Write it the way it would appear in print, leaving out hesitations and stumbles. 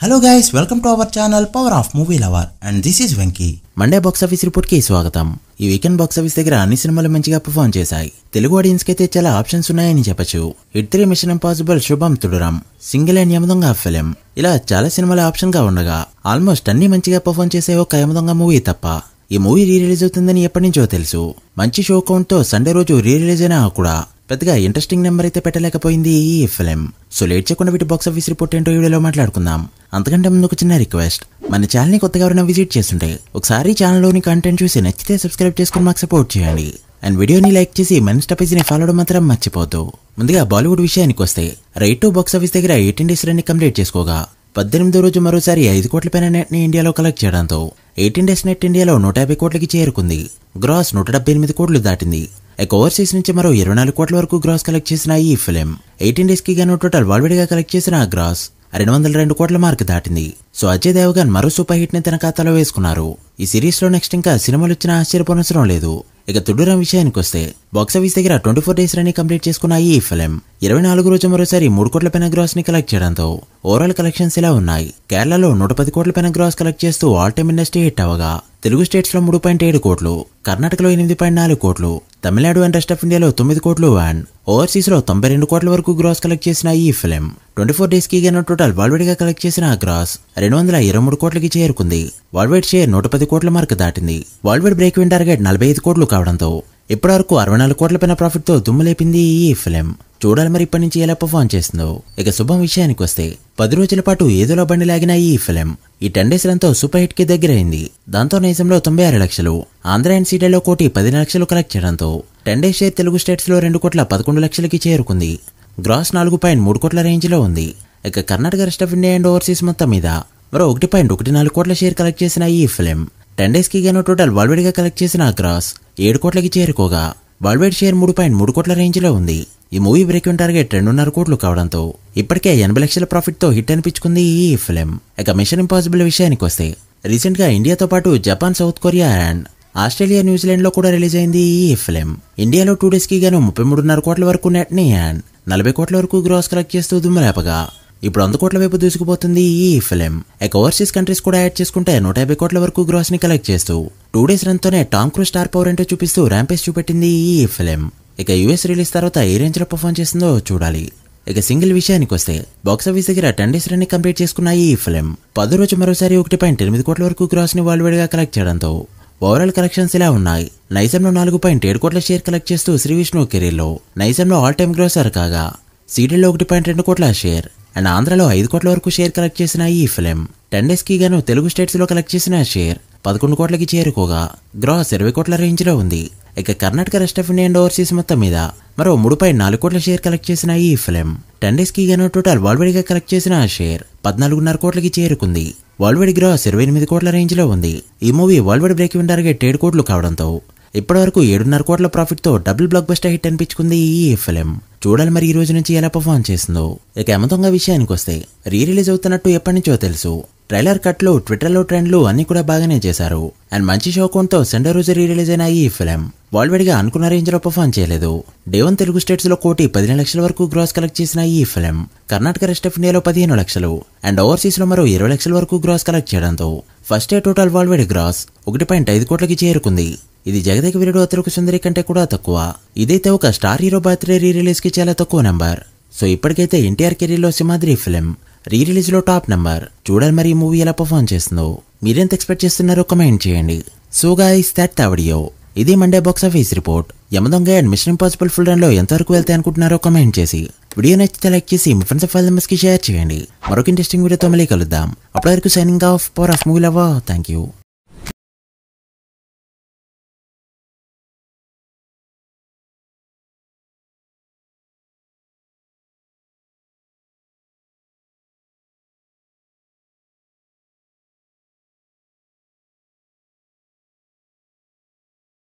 Hello guys, welcome to our channel power of movie lover and this is Venky. Monday box office report కి స్వాగతం. ఈ weekend box office దగ్గర అన్ని సినిమాలు మంచిగా పర్ఫార్మ్ చేశాయి. తెలుగు ఆడియన్స్ కి అయితే చాలా ఆప్షన్స్ ఉన్నాయని చెప్పొచ్చు. హిట్ 3, మిషన్ ఇంపాసిబుల్, శుభం తుడురం, సింగిల్ అండ్ యమదొంగ ఫిలిం, ఇలా చాలా సినిమాలు ఆప్షన్ గా ఉండగా ఆల్మోస్ట్ అన్ని మంచిగా పర్ఫార్మ్ చేసే ఒక యమదొంగ మూవీ తప్ప ఈ మూవీ రీ రిలీజ్ అవుతుందని ఎప్పటి నుంచో తెలుసు. మంచి షో కౌంట్ తో సండే రోజు రీ రిలీజ్ అయినా కూడా పెద్దగా ఇంట్రెస్టింగ్ నెంబర్ అయితే పెట్టలేకపోయింది ఈ ఫిలిం. సో లేట్ చేయకుండా వీటి బాక్స్ ఆఫీస్ రిపోర్ట్ ఏంటో వీడియోలో మాట్లాడుకుందాం. అంతకంటే ముందు ఒక చిన్న రిక్వెస్ట్, మన ఛానల్ ని కొత్తగా ఎవరైనా విజిట్ చేస్తుంటే ఒకసారి ఛానల్లోని కంటెంట్ చూసి నచ్చితే సబ్స్క్రైబ్ చేసుకుని మాకు సపోర్ట్ చేయండి. అండ్ వీడియోని లైక్ చేసి మన స్టపేజ్ ని ఫాలో అవడం మాత్రం మర్చిపోద్దు. ముందుగా బాలీవుడ్ విషయానికి వస్తే రైట్ టు బాక్స్ ఆఫీస్ దగ్గర 18 డేస్ రన్ ని కంప్లీట్ చేసుకోగా 18వ రోజు మరోసారి 5 కోట్ల పైన నెట్ ని ఇండియాలో కలెక్ట్ చేయడంతో 18 డేస్ నెట్ ఇండియాలో 150 కోట్లకి చేరుకుంది. గ్రాస్ 178 కోట్లు దాటింది. ఓవర్సీస్ నుంచి మరో 24 కోట్ల వరకు గ్రాస్ కలెక్ట్ చేసిన ఈ ఫిలిం 18 డేస్ కి గాను టోటల్ వరల్డ్ గా కలెక్ట్ చేసిన గ్రాస్ 202 కోట్ల మార్క్ దాటింది. సో అజయ్ దేవగన్ మరో సూపర్ హిట్ ని తన ఖాతాలో వేసుకున్నారు. ఈ సిరీస్ లో నెక్స్ట్ ఇంకా సినిమాలు వచ్చినా ఆశ్చర్యపోనవసరం లేదు. ఇక తుడురం విషయానికి వస్తే బాక్స్ ఆఫీస్ దగ్గర 24 డేస్ రన్ ని కంప్లీట్ చేసుకున్న ఈ ఫిలిం 24 రోజు మరోసారి 3 కోట్ల పైన గ్రాస్ ని కలెక్ట్ చేయడంతో ఓవరాల్ కలెక్షన్స్ ఇలా ఉన్నాయి. కేరళలో 110 కోట్ల పైన గ్రాస్ కలెక్ట్ చేస్తూ ఆల్ టైమ్ ఇండస్ట్రీ హిట్ అవగా తెలుగు స్టేట్స్ లో 3.7 కోట్లు, కర్ణాటకలో 8.4 కోట్లు, తమిళనాడు అండ్ రెస్ట్ ఆఫ్ ఇండియాలో 9 కోట్లు అండ్ ఓవర్సీస్ లో 92 కోట్ల వరకు గ్రాస్ కలెక్ట్ చేసిన ఈ ఫిలిం 24 డేస్ కి గాను టోటల్ వరల్డ్ గా కలెక్ట్ చేసిన గ్రాస్ 223 కోట్లకి చేరుకుంది. వరల్డ్ వైడ్ షేర్ 110 కోట్ల మార్క్ దాటింది. World wide break even target 45 కోట్లు కావడంతో ఇప్పటివరకు 64 కోట్ల పైన ప్రాఫిట్ తో దుమ్ము లేపింది ఈ ఫిలిం. చూడాలి మరి ఇప్పటి నుంచి ఎలా పర్ఫార్మ్ చేస్తుందో. ఇక శుభం విషయానికి వస్తే 10 రోజుల పాటు ఏదోలా బండి లాగిన ఈ ఫిలిం ఈ 10 డేస్ రంతో సూపర్ హిట్ కి దగ్గరైంది. దాంతో నైజంలో 96 లక్షలు, ఆంధ్ర అండ్ సీడెల్లో 1,10 లక్షలు కలెక్ట్ చేయడంతో 10 డేస్ షేర్ తెలుగు స్టేట్స్ లో 2,11 లక్షలకి చేరుకుంది. గ్రాస్ 4.3 కోట్ల రేంజ్ లో ఉంది. ఇక Karnataka, rest of India and overseas మొత్తం మీద మరో 1.14 కోట్ల షేర్ కలెక్ట్ చేసిన ఈ ఫిలిం 10 డేస్ కి గాను టోటల్ వరల్డ్ గా కలెక్ట్ చేసిన గ్రాస్ 7 కోట్లకి చేరుకోగా వరల్డ్ వైడ్ షేర్ 3.3 కోట్ల రేంజ్ లో ఉంది. ఈ మూవీ బ్రేక్ ఈవెన్ టార్గెట్ 2.5 కోట్లు కావడంతో ఇప్పటికే 80 లక్షల ప్రాఫిట్ తో హిట్ అనిపించుకుంది ఈ ఫిలిం. ఇక మిషన్ ఇంపాసిబుల్ విషయానికి వస్తే రీసెంట్ గా ఇండియాతో పాటు Japan, south Korea and Australia, New Zealand లో కూడా రిలీజ్ అయింది ఈ ఫిలిం. ఇండియాలో 2 డేస్ కి గాను 33.5 కోట్ల వరకు నెట్ ని అండ్ 40 కోట్ల వరకు గ్రాస్ కలెక్ట్ చేస్తూ దుమ్ములేపగా ఇప్పుడు 100 కోట్ల వైపు దూసుకుపోతుంది ఈ ఫిలిం. ఇక ఓవర్సీస్ కంట్రీస్ కూడా యాడ్ చేసుకుంటే 150 కోట్ల వరకు గ్రాస్ ని కలెక్ట్ చేస్తూ 2 డేస్ రన్ తోనే టామ్ క్రూజ్ స్టార్ పవర్ ఏంటో చూపిస్తూ ర్యాంపేజ్ చూపెట్టింది ఈ ఫిలిం. ఇక యూఎస్ రిలీజ్ తర్వాత ఏ రేంజ్ లో పర్ఫార్మ్ చేస్తుందో చూడాలి. ఇక సింగిల్ విషయానికి వస్తే బాక్స్ ఆఫీస్ దగ్గర 10 డేస్ రన్ ని కంప్లీట్ చేసుకున్న ఈ ఫిలిం 10 రోజు మరోసారి 1.8 కోట్ల వరకు గ్రాస్ ని వరల్డ్ వైడ్ గా కలెక్ట్ చేయడంతో ఓవరాల్ కలెక్షన్స్ ఇలా ఉన్నాయి. నైజంలో 4.7 కోట్ల షేర్ కలెక్ట్ చేస్తూ శ్రీ విష్ణు కెరీర్ లో నైజంలో ఆల్ టైమ్ గ్రాసర్ కాగా సీడెల్లో 1.2 కోట్ల షేర్ అండ్ ఆంధ్రలో 5 కోట్ల వరకు షేర్ కలెక్ట్ చేసిన ఈ ఫిలిం 10 డేస్ కి గాను తెలుగు స్టేట్స్ లో కలెక్ట్ చేసిన షేర్ 11 కోట్లకి చేరుకోగా గ్రాస్ 20 కోట్ల రేంజ్ లో ఉంది. ఇక Karnataka, rest of India and overseas మొత్తం మీద మరో 3.4 కోట్ల షేర్ కలెక్ట్ చేసిన ఈ ఫిలిం 10 డేస్ కి గాను టోటల్ వరల్డ్ వైడ్ గా కలెక్ట్ చేసిన షేర్ 14.5 కోట్లకి చేరుకుంది. వరల్డ్ వైడ్ గ్రాస్ 28 కోట్ల రేంజ్ లో ఉంది. ఈ movie world wide break even target 7 కోట్లు కావడంతో ఇప్పటివరకు 7.5 కోట్ల ప్రాఫిట్ తో డబుల్ బ్లాక్ బస్టర్ హిట్ అనిపించుకుంది ఈ ఫిలిం. చూడాలి మరి ఈ రోజు నుంచి ఎలా పర్ఫార్మ్ చేస్తుందో. ఇక యమదొంగ విషయానికి వస్తే రీ రిలీజ్ అవుతున్నట్టు ఎప్పటి నుంచో తెలుసు. ట్రైలర్ కట్లు, ట్విట్టర్ లో ట్రెండ్లు అన్ని కూడా బాగానే చేశారు. అండ్ మంచి షో కౌంట్ తో సండే రోజు రీ రిలీజ్ అయిన ఈ ఫిలిం వరల్డ్ వైడ్ గా అనుకున్న రేంజ్ లో పర్ఫార్మ్ చేయలేదు. డే 1 తెలుగు స్టేట్స్ లో 1,15 లక్షల వరకు గ్రాస్ కలెక్ట్ చేసిన ఈ ఫిలిం కర్ణాటక, రెస్ట్ ఆఫ్ ఇండియాలో 15 లక్షలు అండ్ ఓవర్సీస్ లో మరో 20 లక్షల వరకు గ్రాస్ కలెక్ట్ చేయడంతో first day total worldwide gross 1.5 కోట్లకి చేరుకుంది. ఇది జగదేక వీరుడు అతలకు సుందరి కంటే కూడా తక్కువ. ఇదైతే ఒక star hero birthday re release కి చాలా తక్కువ నెంబర్. సో ఇప్పటికైతే ఎన్టీఆర్ కెరీర్ లో సింహాద్రి ఫిలిం రీ రిలీజ్ లో టాప్ నెంబర్. చూడాలి మరి ఈ మూవీ ఎలా పర్ఫార్మ్ చేస్తుందో. మీరెంత ఎక్స్పెక్ట్ చేస్తున్నారో కమెంట్ చేయండి. So guys, that the video. ఇది Monday box office report. Yamadonga and mission impossible full run లో ఎంతవరకు వెళ్తే అనుకుంటున్నారో కమెంట్ చేసి వీడియో నచ్చితే లైక్ చేసి మీ ఫ్రెండ్స్ ఫైల్ మెంబర్స్ కి షేర్ చేయండి. మరొక ఇంట్రెస్టింగ్ వీడియోతో మళ్ళీ కలుద్దాం. అప్పటి వరకు signing off, power of movie lover. Thank you.